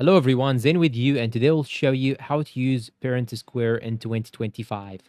Hello everyone, Zain with you, and today we'll show you how to use ParentSquare in 2025.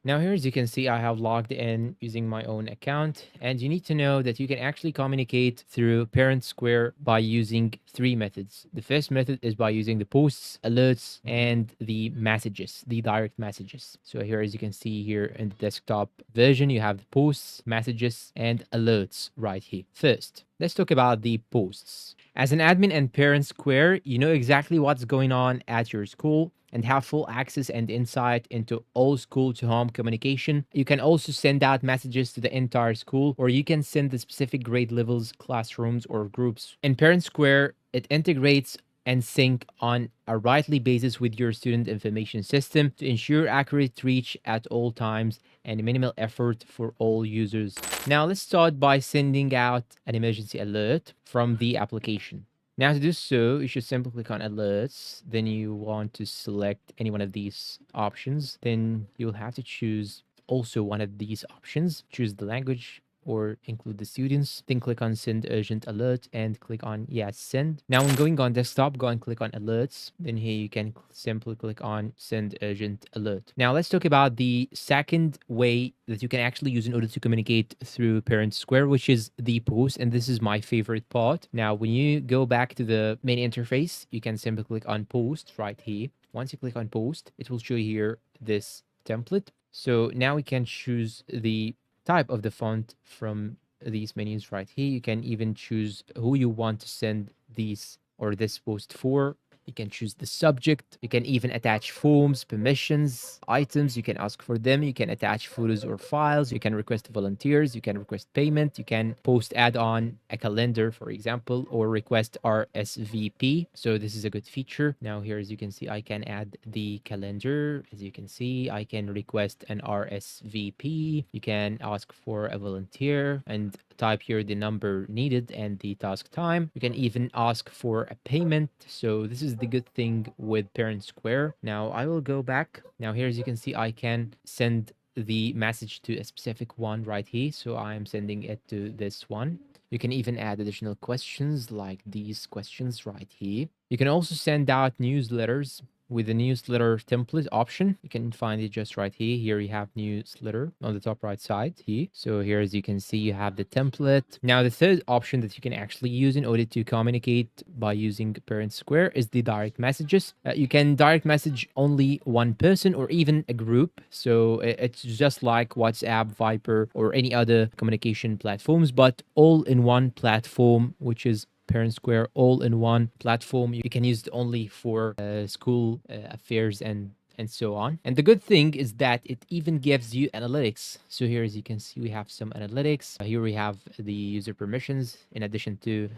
Now here, as you can see, I have logged in using my own account, and you need to know that you can actually communicate through ParentSquare by using three methods. The first method is by using the posts, alerts, and the messages, the direct messages. So here, as you can see here in the desktop version, you have the posts, messages, and alerts right here. First, let's talk about the posts. As an admin and ParentSquare, you know exactly what's going on at your school and have full access and insight into all school to home communication. You can also send out messages to the entire school, or you can send the specific grade levels, classrooms, or groups. In ParentSquare, it integrates and sync on a rightly basis with your student information system to ensure accurate reach at all times and minimal effort for all users. Now let's start by sending out an emergency alert from the application. Now to do so, you should simply click on alerts. Then you want to select any one of these options. Then you'll have to choose also one of these options. Choose the language or include the students. Then click on send urgent alert and click on yes, send. Now when going on desktop, go and click on alerts. Then here you can simply click on send urgent alert. Now let's talk about the second way that you can actually use in order to communicate through ParentSquare, which is the post. And this is my favorite part. Now, when you go back to the main interface, you can simply click on post right here. Once you click on post, it will show you here this template. So now we can choose the type of the font from these menus right here. You can even choose who you want to send these or this post for. You can choose the subject. You can even attach forms, permissions, items. You can ask for them. You can attach photos or files. You can request volunteers. You can request payment. You can post add-on a calendar, for example, or request RSVP. So this is a good feature. Now here, as you can see, I can add the calendar. As you can see, I can request an RSVP. You can ask for a volunteer and type here the number needed and the task time. You can even ask for a payment. So this is the good thing with ParentSquare. Now I will go back. Now here, as you can see, I can send the message to a specific one right here. So I'm sending it to this one. You can even add additional questions like these questions right here. You can also send out newsletters with the newsletter template option. You can find it just right here. Here you have newsletter on the top right side here. So here, as you can see, you have the template. Now the third option that you can actually use in order to communicate by using ParentSquare is the direct messages. You can direct message only one person or even a group. So it's just like WhatsApp, Viber, or any other communication platforms, but all in one platform, which is ParentSquare all-in-one platform. You can use it only for school affairs and so on. And the good thing is that it even gives you analytics. So here, as you can see, we have some analytics. Here we have the user permissions in addition to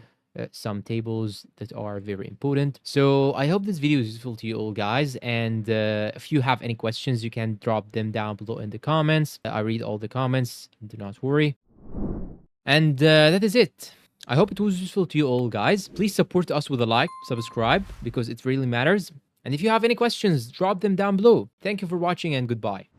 some tables that are very important. So I hope this video is useful to you all, guys. And if you have any questions, you can drop them down below in the comments. I read all the comments, do not worry. And that is it. I hope it was useful to you all, guys. Please support us with a like, subscribe, because it really matters. And if you have any questions, drop them down below. Thank you for watching and goodbye.